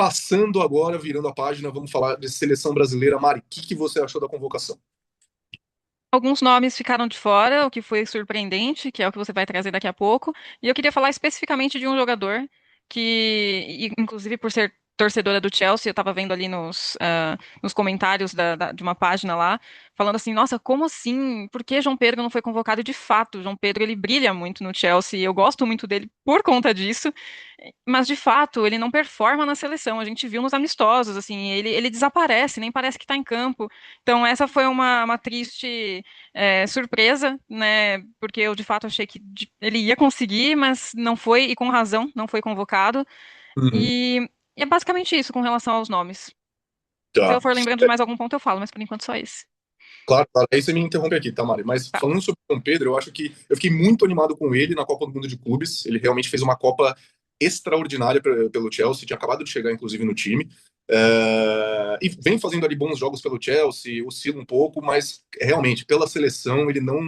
Passando agora, virando a página, vamos falar de seleção brasileira. Mari, o que você achou da convocação? Alguns nomes ficaram de fora, o que foi surpreendente, que é o que você vai trazer daqui a pouco. E eu queria falar especificamente de um jogador inclusive por ser torcedora do Chelsea, eu estava vendo ali nos comentários de uma página lá, falando assim, nossa, como assim? Por que João Pedro não foi convocado? E de fato, o João Pedro, ele brilha muito no Chelsea, e eu gosto muito dele por conta disso, mas de fato, ele não performa na seleção. A gente viu nos amistosos, assim, ele desaparece, nem parece que está em campo. Então, essa foi uma triste surpresa, né? Porque eu de fato achei que ele ia conseguir, mas não foi, e com razão, não foi convocado. Uhum. E é basicamente isso com relação aos nomes. Se eu Tá. for lembrando de mais algum ponto, eu falo, mas por enquanto só esse. Claro, claro. Aí você me interrompe aqui, tá, Mari? Mas Tá. falando sobre o João Pedro, eu acho que eu fiquei muito animado com ele na Copa do Mundo de Clubes. Ele realmente fez uma Copa extraordinária pelo Chelsea, tinha acabado de chegar, inclusive, no time. E vem fazendo ali bons jogos pelo Chelsea, oscila um pouco, mas realmente, pela seleção, ele não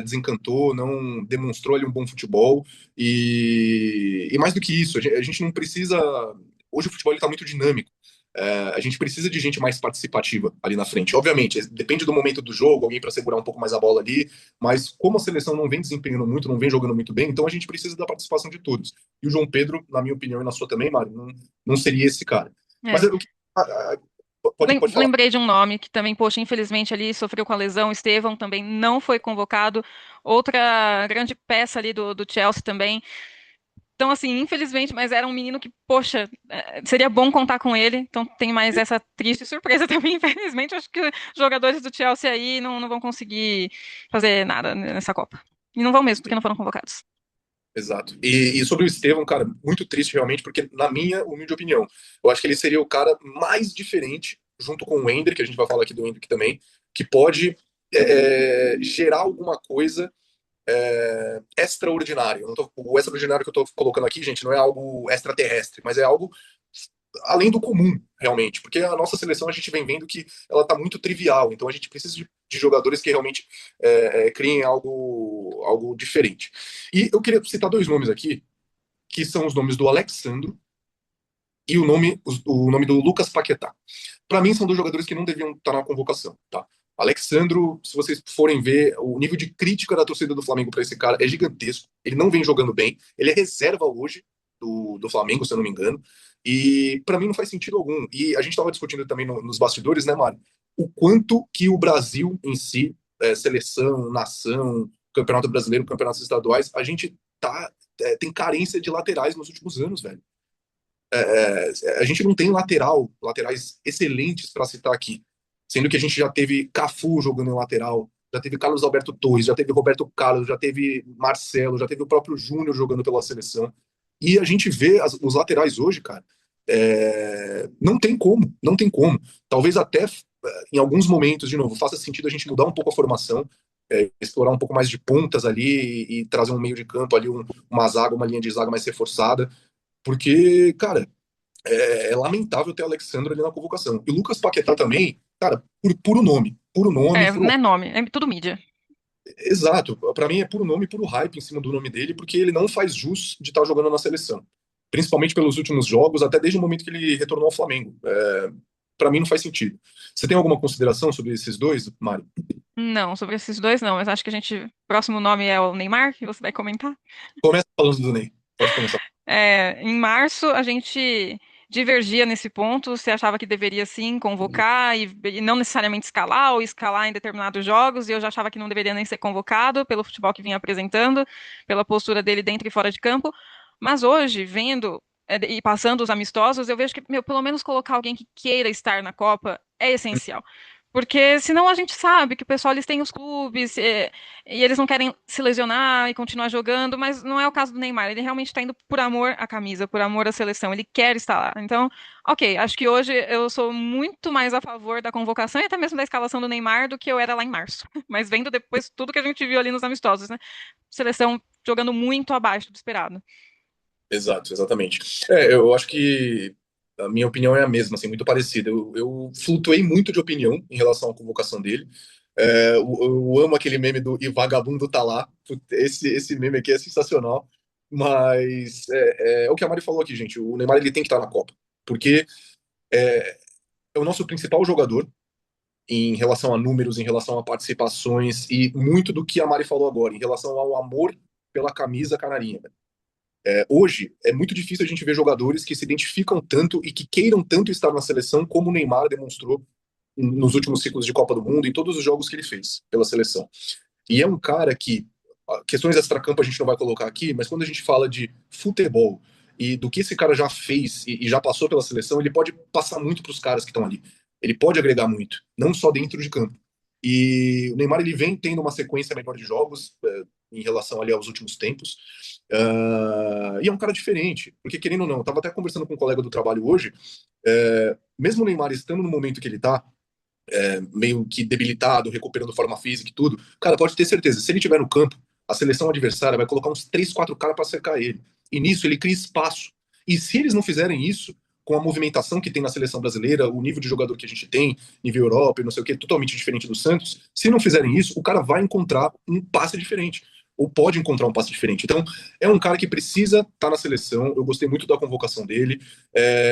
desencantou, não demonstrou ali um bom futebol. E mais do que isso, a gente não precisa. Hoje o futebol está muito dinâmico. A gente precisa de gente mais participativa ali na frente. Obviamente, depende do momento do jogo, alguém para segurar um pouco mais a bola ali, mas como a seleção não vem desempenhando muito, não vem jogando muito bem, então a gente precisa da participação de todos. E o João Pedro, na minha opinião e na sua também, Mário, não seria esse cara. Mas É. pode falar. Lembrei de um nome que também, poxa, infelizmente ali sofreu com a lesão. Estevão também não foi convocado. Outra grande peça ali do Chelsea também. Então, assim, infelizmente, mas era um menino que, poxa, seria bom contar com ele. Então tem mais essa triste surpresa também, infelizmente. Acho que os jogadores do Chelsea aí não vão conseguir fazer nada nessa Copa. E não vão mesmo, porque não foram convocados. Exato. E sobre o Estevão, cara, muito triste realmente, porque, na minha humilde opinião, eu acho que ele seria o cara mais diferente, junto com o Ender, que a gente vai falar aqui do Ender também, que pode gerar alguma coisa extraordinário. O extraordinário que eu tô colocando aqui, gente, não é algo extraterrestre, mas é algo além do comum, realmente. Porque a nossa seleção a gente vem vendo que ela tá muito trivial. Então a gente precisa de jogadores que realmente criem algo diferente. E eu queria citar dois nomes aqui, que são os nomes do Alexandro e o nome do Lucas Paquetá. Para mim, são dois jogadores que não deviam estar na convocação, tá? Alexandro, se vocês forem ver, o nível de crítica da torcida do Flamengo para esse cara é gigantesco. Ele não vem jogando bem. Ele é reserva hoje do Flamengo, se eu não me engano. E para mim não faz sentido algum. E a gente estava discutindo também nos bastidores, né, Mário? O quanto que o Brasil em si, seleção, nação, Campeonato Brasileiro, campeonatos estaduais, a gente tem carência de laterais nos últimos anos, velho. A gente não tem laterais excelentes para citar aqui, sendo que a gente já teve Cafu jogando em lateral, já teve Carlos Alberto Torres, já teve Roberto Carlos, já teve Marcelo, já teve o próprio Júnior jogando pela seleção. E a gente vê os laterais hoje, cara, não tem como, não tem como. Talvez até em alguns momentos, de novo, faça sentido a gente mudar um pouco a formação, explorar um pouco mais de pontas ali e trazer um meio de campo ali, uma zaga, uma linha de zaga mais reforçada, porque, cara, é lamentável ter o Alexandre ali na convocação. E o Lucas Paquetá também, cara, por puro nome, É, não é nome, é tudo mídia. exato. Pra mim é puro nome, puro hype em cima do nome dele, porque ele não faz jus de estar jogando na seleção. Principalmente pelos últimos jogos, até desde o momento que ele retornou ao Flamengo. Para mim não faz sentido. Você tem alguma consideração sobre esses dois, Mário? Não, sobre esses dois não, mas acho que a gente. Próximo nome é o Neymar, que você vai comentar. Começa falando do Ney. Pode começar. Em março, a gente divergia nesse ponto, você achava que deveria sim convocar e não necessariamente escalar ou escalar em determinados jogos, e eu já achava que não deveria nem ser convocado pelo futebol que vinha apresentando, pela postura dele dentro e fora de campo. Mas hoje, vendo e passando os amistosos, eu vejo que, meu, pelo menos colocar alguém que queira estar na Copa é essencial. Porque senão a gente sabe que o pessoal eles têm os clubes e eles não querem se lesionar e continuar jogando, mas não é o caso do Neymar. Ele realmente está indo por amor à camisa, por amor à seleção. Ele quer estar lá. Então, ok, acho que hoje eu sou muito mais a favor da convocação e até mesmo da escalação do Neymar do que eu era lá em março. Mas vendo depois tudo que a gente viu ali nos amistosos, né? Seleção jogando muito abaixo do esperado. Exato, exatamente. Eu acho que a minha opinião é a mesma, assim, muito parecida. Eu flutuei muito de opinião em relação à convocação dele. Eu amo aquele meme do E Vagabundo tá lá. Esse meme aqui é sensacional. Mas é o que a Mari falou aqui, gente. O Neymar ele tem que estar na Copa. porque é o nosso principal jogador em relação a números, em relação a participações e muito do que a Mari falou agora, em relação ao amor pela camisa canarinha. Hoje é muito difícil a gente ver jogadores que se identificam tanto e que queiram tanto estar na seleção como o Neymar demonstrou nos últimos ciclos de Copa do Mundo, em todos os jogos que ele fez pela seleção. E é um cara que, questões extra-campo a gente não vai colocar aqui, mas quando a gente fala de futebol e do que esse cara já fez e já passou pela seleção, ele pode passar muito para os caras que estão ali. Ele pode agregar muito, não só dentro de campo. E o Neymar ele vem tendo uma sequência melhor de jogos em relação ali aos últimos tempos. E é um cara diferente, porque querendo ou não, eu estava até conversando com um colega do trabalho hoje, mesmo o Neymar estando no momento que ele está, meio que debilitado, recuperando forma física e tudo, cara, pode ter certeza, se ele estiver no campo, a seleção adversária vai colocar uns 3, 4 caras para cercar ele. E nisso ele cria espaço. E se eles não fizerem isso, com a movimentação que tem na seleção brasileira, o nível de jogador que a gente tem, nível Europa e não sei o que, totalmente diferente do Santos, se não fizerem isso, o cara vai encontrar um passe diferente. Ou pode encontrar um passe diferente. Então, é um cara que precisa estar na seleção. Eu gostei muito da convocação dele.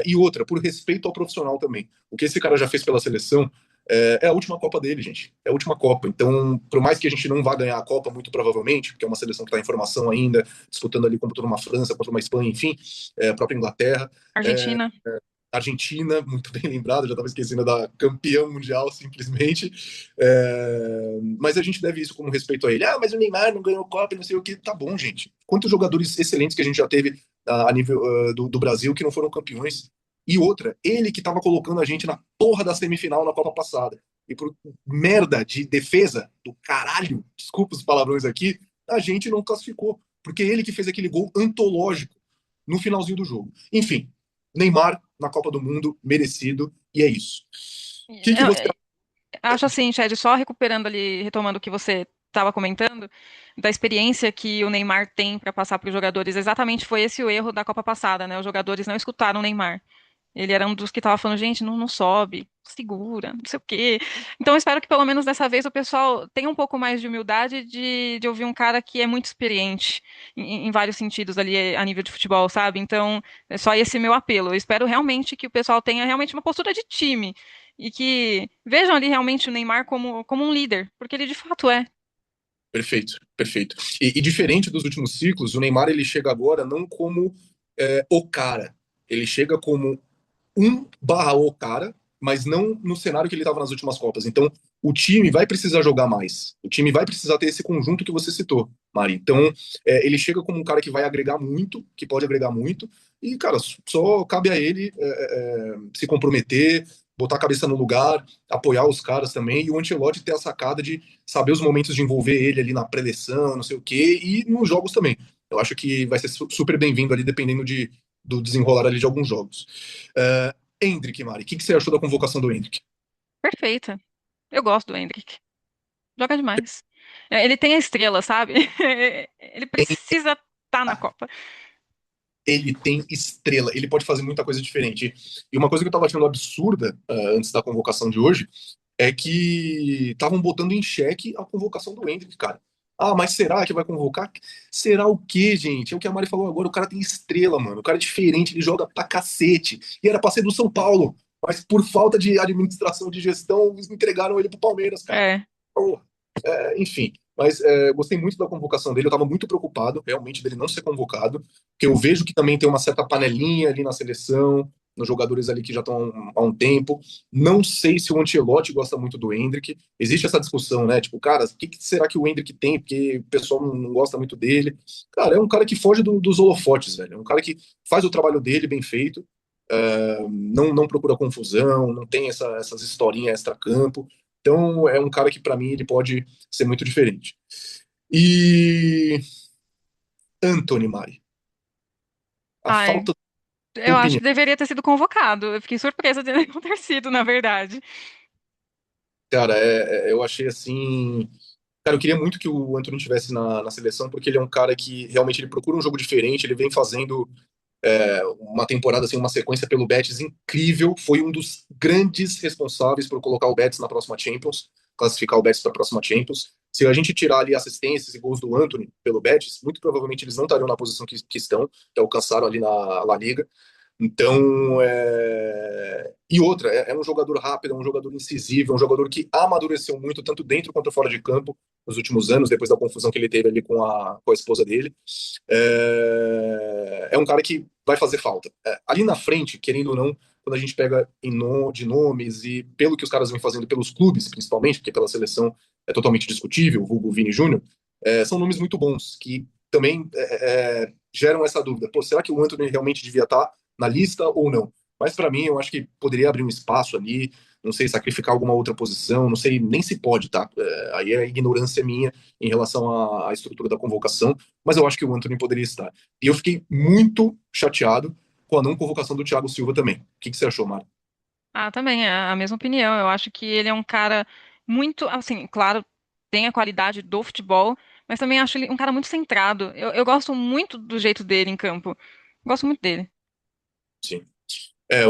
E outra, por respeito ao profissional também. O que esse cara já fez pela seleção a última Copa dele, gente. É a última Copa. Então, por mais que a gente não vá ganhar a Copa, muito provavelmente, porque é uma seleção que está em formação ainda, disputando ali contra uma França, contra uma Espanha, enfim, a própria Inglaterra. Argentina. Argentina, muito bem lembrado, já estava esquecendo da campeã mundial, simplesmente. Mas a gente deve isso como respeito a ele. Ah, mas o Neymar não ganhou Copa, não sei o que. Tá bom, gente. Quantos jogadores excelentes que a gente já teve a nível do Brasil que não foram campeões? E outra, ele que estava colocando a gente na porra da semifinal na Copa passada. E por merda de defesa do caralho, desculpa os palavrões aqui, a gente não classificou. Porque ele que fez aquele gol antológico no finalzinho do jogo. Enfim, Neymar na Copa do Mundo, merecido, e é isso. O que você Eu acho assim, Chad, só recuperando ali, retomando o que você estava comentando, da experiência que o Neymar tem para passar para os jogadores, exatamente foi esse o erro da Copa passada, né? Os jogadores não escutaram o Neymar. Ele era um dos que estava falando, gente, não, não sobe, segura, não sei o quê. Então, eu espero que pelo menos dessa vez o pessoal tenha um pouco mais de humildade de ouvir um cara que é muito experiente em vários sentidos ali a nível de futebol, sabe? Então, é só esse meu apelo. Eu espero realmente que o pessoal tenha realmente uma postura de time e que vejam ali realmente o Neymar como um líder, porque ele de fato é. Perfeito, perfeito. E diferente dos últimos ciclos, o Neymar ele chega agora não como o cara, ele chega como o cara, mas não no cenário que ele estava nas últimas Copas. Então, o time vai precisar jogar mais. O time vai precisar ter esse conjunto que você citou, Mari. Então, ele chega como um cara que vai agregar muito, que pode agregar muito, e, cara, só cabe a ele se comprometer, botar a cabeça no lugar, apoiar os caras também, e o Ancelotti ter a sacada de saber os momentos de envolver ele ali na pré-eleição, não sei o quê, e nos jogos também. Eu acho que vai ser super bem-vindo ali, dependendo do desenrolar ali de alguns jogos. Endrick, Mari, o que você achou da convocação do Endrick? Perfeita. Eu gosto do Endrick. Joga demais. Ele tem a estrela, sabe? Ele precisa estar na Copa. Ele tem estrela, ele pode fazer muita coisa diferente. E uma coisa que eu tava achando absurda antes da convocação de hoje é que estavam botando em xeque a convocação do Endrick, cara. Ah, mas será que vai convocar? Será o quê, gente? É o que a Mari falou agora. O cara tem estrela, mano. O cara é diferente, ele joga pra cacete. E era pra ser do São Paulo. Mas por falta de administração, de gestão, eles entregaram ele pro Palmeiras, cara. É. Pô, enfim, mas gostei muito da convocação dele. Eu estava muito preocupado, realmente, dele não ser convocado, porque eu vejo que também tem uma certa panelinha ali na seleção, nos jogadores ali que já estão há um tempo. Não sei se o Ancelotti gosta muito do Endrick. Existe essa discussão, né? Tipo, cara, o que será que o Endrick tem? Porque o pessoal não gosta muito dele. Cara, é um cara que foge dos holofotes, velho. É um cara que faz o trabalho dele bem feito. Não procura confusão, não tem essas historinhas extra-campo. Então, é um cara que, para mim, ele pode ser muito diferente. E Anthony Mari, a Ai, falta de eu acho opinião. que deveria ter sido convocado. Eu fiquei surpresa de ele não ter sido, na verdade. Cara, eu achei assim. Cara, eu queria muito que o Anthony estivesse na seleção, porque ele é um cara que realmente ele procura um jogo diferente, ele vem fazendo uma temporada, assim, uma sequência pelo Betis incrível, foi um dos grandes responsáveis por colocar o Betis na próxima Champions, classificar o Betis para a próxima Champions. Se a gente tirar ali assistências e gols do Anthony pelo Betis, muito provavelmente eles não estariam na posição que estão, que alcançaram ali na La Liga. Então, e outra, é um jogador rápido, é um jogador incisivo, é um jogador que amadureceu muito, tanto dentro quanto fora de campo, nos últimos anos, depois da confusão que ele teve ali com a esposa dele. É um cara que vai fazer falta. Ali na frente, querendo ou não, quando a gente pega de nomes e pelo que os caras vêm fazendo pelos clubes, principalmente, porque pela seleção é totalmente discutível, o vulgo Vini Júnior, são nomes muito bons, que também geram essa dúvida. Pô, será que o Antony realmente devia estar na lista ou não? Mas para mim, eu acho que poderia abrir um espaço ali, não sei, sacrificar alguma outra posição, não sei nem se pode, tá? Aí é ignorância minha em relação à estrutura da convocação, mas eu acho que o Antony poderia estar. E eu fiquei muito chateado com a não convocação do Thiago Silva também. O que você achou, Mário? Ah, também é a mesma opinião. Eu acho que ele é um cara muito, assim, claro, tem a qualidade do futebol, mas também acho ele um cara muito centrado. Eu gosto muito do jeito dele em campo. Gosto muito dele. Sim.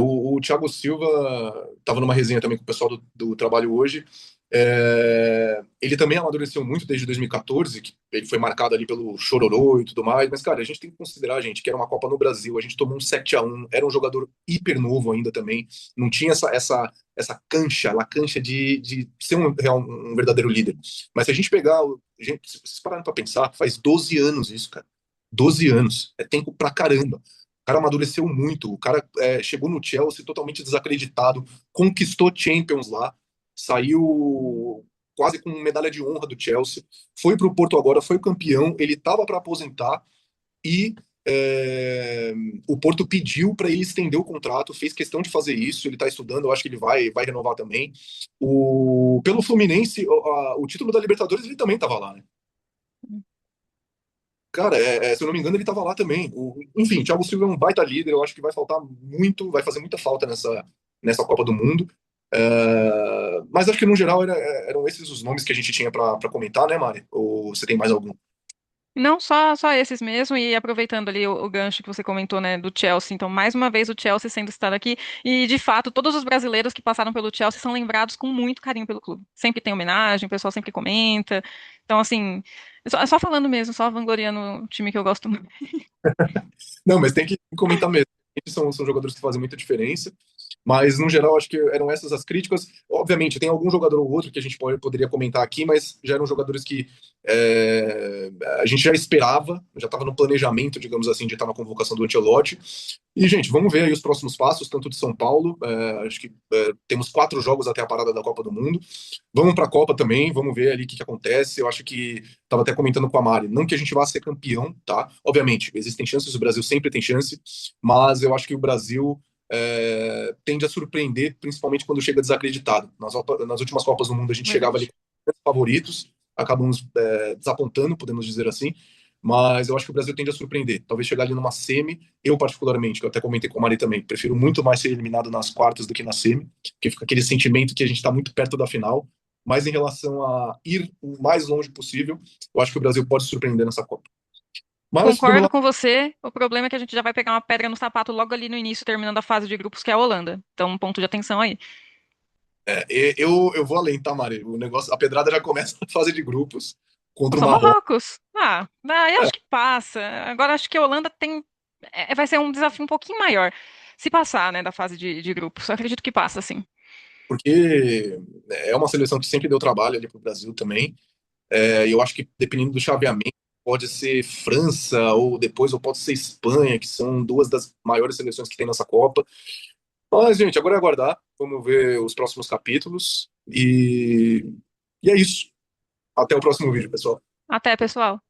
O Thiago Silva estava numa resenha também com o pessoal do trabalho hoje. Ele também amadureceu muito desde 2014, que ele foi marcado ali pelo chororô e tudo mais. Mas, cara, a gente tem que considerar, gente, que era uma Copa no Brasil. A gente tomou um 7-1, era um jogador hiper novo ainda também. Não tinha essa cancha, a cancha de ser um verdadeiro líder. Mas se a gente pegar. Gente, se vocês pararem pra pensar, faz 12 anos isso, cara. 12 anos. É tempo pra caramba. O cara amadureceu muito. O cara chegou no Chelsea totalmente desacreditado, conquistou Champions lá, saiu quase com medalha de honra do Chelsea, foi para o Porto agora, foi campeão. Ele estava para aposentar e é, o Porto pediu para ele estender o contrato, fez questão de fazer isso. Ele está estudando, eu acho que ele vai renovar também. Pelo Fluminense, o título da Libertadores ele também estava lá, né? Cara, se eu não me engano, ele estava lá também. Enfim, Thiago Silva é um baita líder. Eu acho que vai faltar muito, vai fazer muita falta nessa Copa do Mundo. Mas acho que no geral eram esses os nomes que a gente tinha para comentar, né, Mari? Ou você tem mais algum? Não, só esses mesmo, e aproveitando ali o gancho que você comentou, né, do Chelsea. Então, mais uma vez, o Chelsea sendo citado aqui, e de fato, todos os brasileiros que passaram pelo Chelsea são lembrados com muito carinho pelo clube. Sempre tem homenagem, o pessoal sempre comenta. Então, assim, é só falando mesmo, só vangloriando o time que eu gosto muito. Não, mas tem que comentar mesmo. Eles são jogadores que fazem muita diferença. Mas, no geral, acho que eram essas as críticas. Obviamente, tem algum jogador ou outro que a gente poderia comentar aqui, mas já eram jogadores que a gente já esperava, já estava no planejamento, digamos assim, de estar na convocação do Ancelotti. E, gente, vamos ver aí os próximos passos, tanto de São Paulo. Acho que temos 4 jogos até a parada da Copa do Mundo. Vamos para a Copa também, vamos ver ali o que acontece. Eu acho que estava até comentando com a Mari, não que a gente vá ser campeão, tá? Obviamente, existem chances, o Brasil sempre tem chance, mas eu acho que o Brasil tende a surpreender, principalmente quando chega desacreditado. Nas últimas Copas do Mundo a gente chegava ali Verdade. com favoritos, acabamos desapontando, podemos dizer assim. Mas eu acho que o Brasil tende a surpreender. Talvez chegar ali numa semi, eu particularmente, que eu até comentei com a Mari também, prefiro muito mais ser eliminado nas quartas do que na semi, porque fica aquele sentimento que a gente está muito perto da final. Mas em relação a ir o mais longe possível, eu acho que o Brasil pode surpreender nessa Copa. Mas do meu Concordo lado, com você. O problema é que a gente já vai pegar uma pedra no sapato logo ali no início, terminando a fase de grupos, que é a Holanda. Então, um ponto de atenção aí. eu vou além, tá, Mari? O negócio, a pedrada já começa na fase de grupos Ou contra o só Marrocos. Marrocos. Eu acho que passa. Agora acho que a Holanda tem. Vai ser um desafio um pouquinho maior. Se passar, né, da fase de grupos. Eu acredito que passa, sim. Porque é uma seleção que sempre deu trabalho ali pro Brasil também. E eu acho que dependendo do chaveamento, pode ser França ou pode ser Espanha, que são duas das maiores seleções que tem nessa Copa. Mas, gente, agora é aguardar. Vamos ver os próximos capítulos. E é isso. Até o próximo vídeo, pessoal. Até, pessoal.